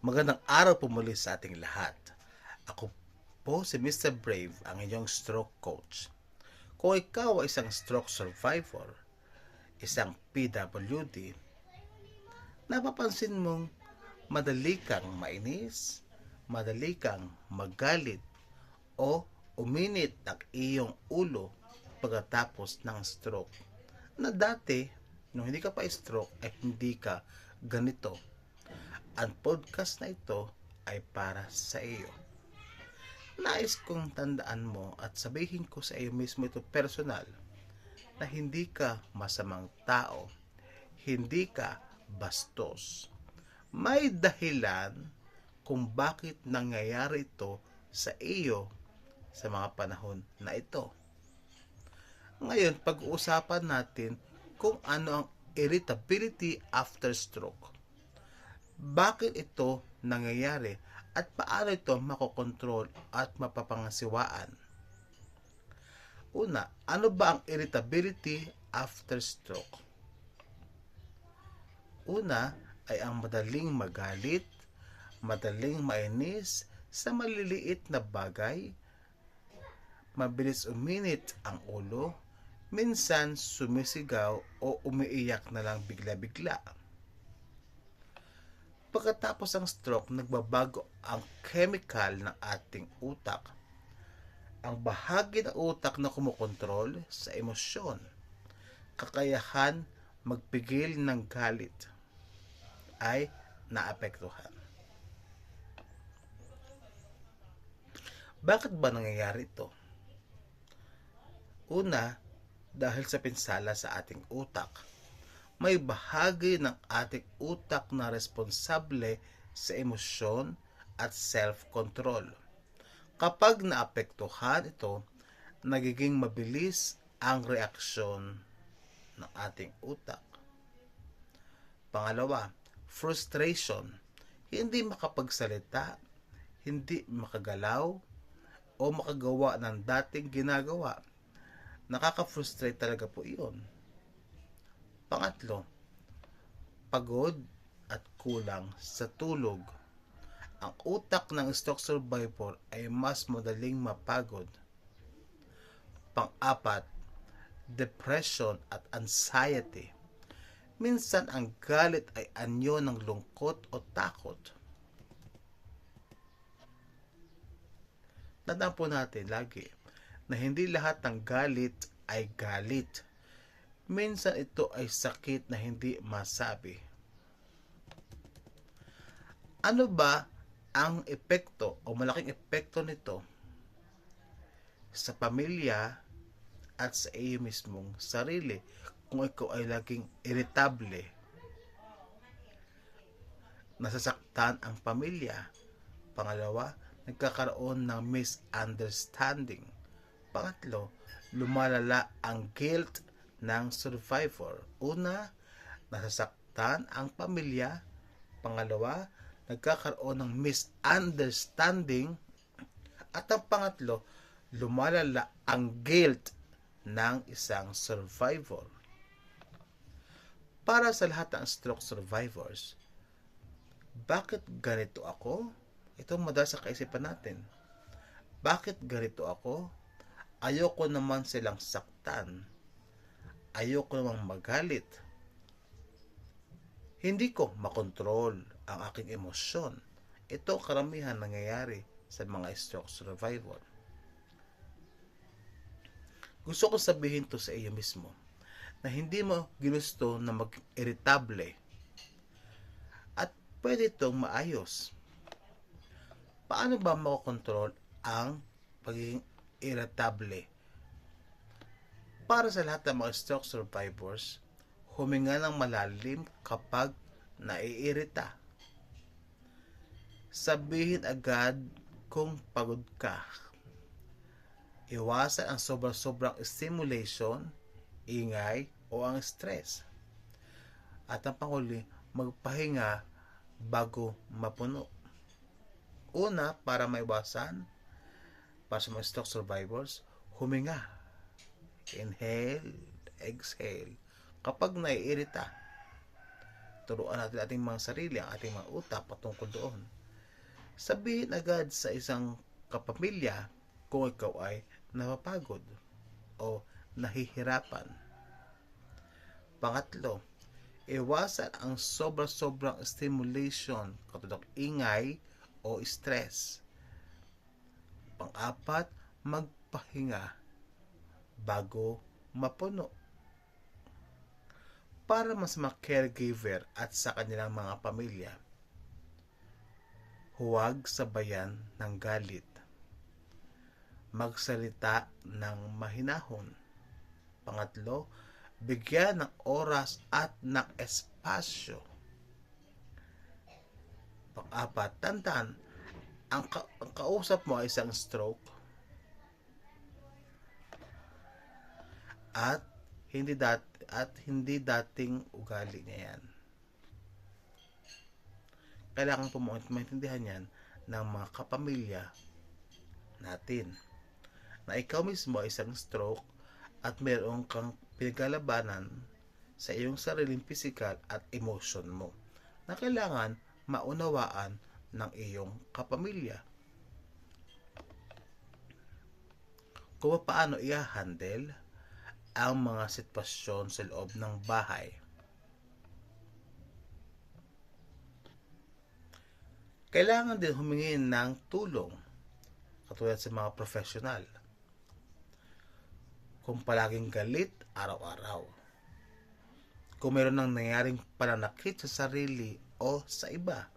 Magandang araw po muli sa ating lahat. Ako po si Mr. Brave, ang inyong stroke coach. Kung ikaw ay isang stroke survivor, isang PWD, napapansin mong madali kang mainis, madali kang magalit, o uminit ang iyong ulo pagkatapos ng stroke. Na dati, nung hindi ka pa stroke, ay hindi ka ganito. Ang podcast na ito ay para sa iyo. Nais kong tandaan mo at sabihin ko sa iyo mismo ito personal na hindi ka masamang tao, hindi ka bastos. May dahilan kung bakit nangyayari ito sa iyo sa mga panahon na ito. Ngayon, pag-uusapan natin kung ano ang irritability after stroke. Bakit ito nangyayari at paano ito makokontrol at mapapangasiwaan? Una, ano ba ang irritability after stroke? Una ay ang madaling magalit, madaling mainis sa maliliit na bagay, mabilis uminit ang ulo, minsan sumisigaw o umiiyak na lang bigla-bigla. Pagkatapos ng stroke, nagbabago ang chemical ng ating utak. Ang bahagi ng utak na kumokontrol sa emosyon, kakayahan magpigil ng galit, ay naapektuhan. Bakit ba nangyayari ito? Una, dahil sa pinsala sa ating utak. May bahagi ng ating utak na responsable sa emosyon at self-control. Kapag naapektuhan ito, nagiging mabilis ang reaksyon ng ating utak. Pangalawa, frustration. Hindi makapagsalita, hindi makagalaw, o makagawa ng dating ginagawa. Nakaka-frustrate talaga po iyon. Pangatlo, pagod at kulang sa tulog. Ang utak ng stroke survivor ay mas madaling mapagod. Pang-apat, depression at anxiety. Minsan ang galit ay anyo ng lungkot o takot. Tandaan po natin lagi na hindi lahat ng galit ay galit. Minsan ito ay sakit na hindi masabi. Ano ba ang epekto o malaking epekto nito sa pamilya at sa iyo mismong sarili kung ikaw ay laging irritable? Nasasaktan ang pamilya. Pangalawa, nagkakaroon ng misunderstanding. Pangatlo, lumalala ang guilt ng survivor. Una, nasasaktan ang pamilya. Pangalawa, nagkakaroon ng misunderstanding. At ang pangatlo, lumalala ang guilt ng isang survivor. Para sa lahat ng stroke survivors, bakit ganito ako? Ito madalas sa kaisipan natin. Bakit ganito ako? Ayoko naman silang saktan. Ayoko namang magalit. Hindi ko makontrol ang aking emosyon. Ito karamihan nangyayari sa mga stroke survivor. Gusto ko sabihin to sa iyo mismo na hindi mo ginusto na mag-irritable at pwede itong maayos. Paano ba makokontrol ang pagiging irritable? Para sa lahat ng mga stroke survivors, huminga ng malalim kapag naiirita. Sabihin agad kung pagod ka. Iwasan ang sobrang stimulation, ingay, o ang stress. At ang panghuli, magpahinga bago mapuno. Una, para maiwasan, para sa mga stroke survivors, huminga. Inhale, exhale. Kapag naiirita, turuan natin ating mga sarili, ang ating mga utak patungkol doon. Sabihin agad sa isang kapamilya kung ikaw ay napapagod o nahihirapan. Pangatlo, iwasan ang sobra-sobrang stimulation katulad ng ingay o stress. Pang-apat, magpahinga bago mapuno. Para mas ma-caregiver at sa kanilang mga pamilya, huwag sabayan ng galit. Magsalita ng mahinahon. Pangatlo, bigyan ng oras at ng espasyo. Pang-apat, tandaan, ang kausap mo ay isang stroke at hindi dating ugali niya yan. Kailangan po maintindihan yan ng mga kapamilya natin na ikaw mismo ay isang stroke at meron kang pinaglalabanan sa iyong sariling physical at emotion mo na kailangan maunawaan ng iyong kapamilya. Kung paano i-handle ang mga sitwasyon sa loob ng bahay. Kailangan din humingi ng tulong katulad sa mga profesional. Kung palaging galit araw-araw. Kung meron nang nangyaring pananakit sa sarili o sa iba.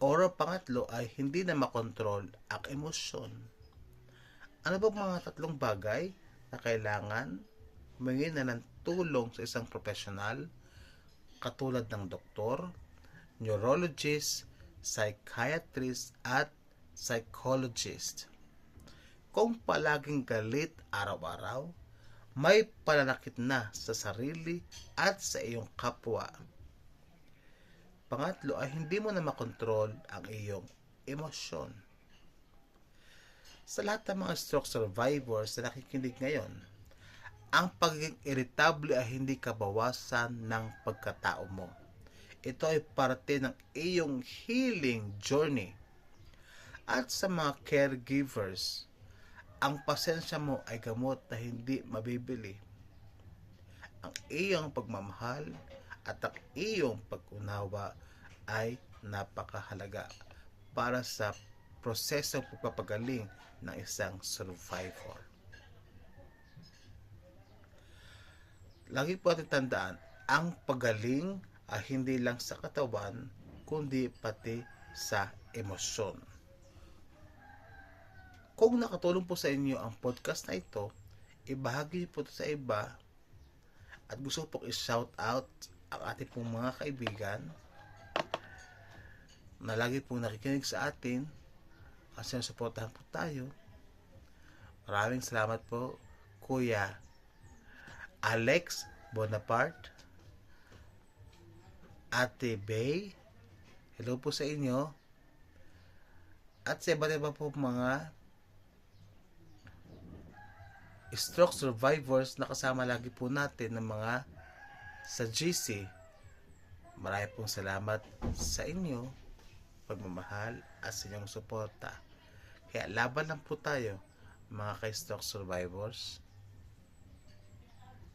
O pangatlo ay hindi na makontrol ang emosyon. Ano ba mga tatlong bagay na kailangan humingi na ng tulong sa isang profesional katulad ng doktor, neurologist, psychiatrist at psychologist? Kung palaging galit araw-araw, may pananakit na sa sarili at sa iyong kapwa. Pangatlo ay hindi mo na makontrol ang iyong emosyon. Sa lahat ng mga stroke survivors na nakikinig ngayon, ang pagiging irritable ay hindi kabawasan ng pagkatao mo. Ito ay parte ng iyong healing journey. At sa mga caregivers, ang pasensya mo ay gamot na hindi mabibili. Ang iyong pagmamahal at ang iyong pag-unawa ay napakahalaga para sa prosesong pagpapagaling ng isang survivor. Lagi po natin tandaan, ang pagaling ay hindi lang sa katawan, kundi pati sa emosyon. Kung nakatulong po sa inyo ang podcast na ito, ibahagi niyo po ito sa iba at gusto po i-shout out ang ating pong mga kaibigan na lagi pong nakikinig sa atin at sinusuportahan po tayo. Maraming salamat po, Kuya Alex Bonaparte, Ate Bay, hello po sa inyo, at sa iba't iba po mga stroke survivors na kasama lagi po natin ng mga sa GC. Marami pong salamat sa inyo, pagmamahal at sa inyong suporta. Kaya laban lang po tayo mga ka-stroke survivors.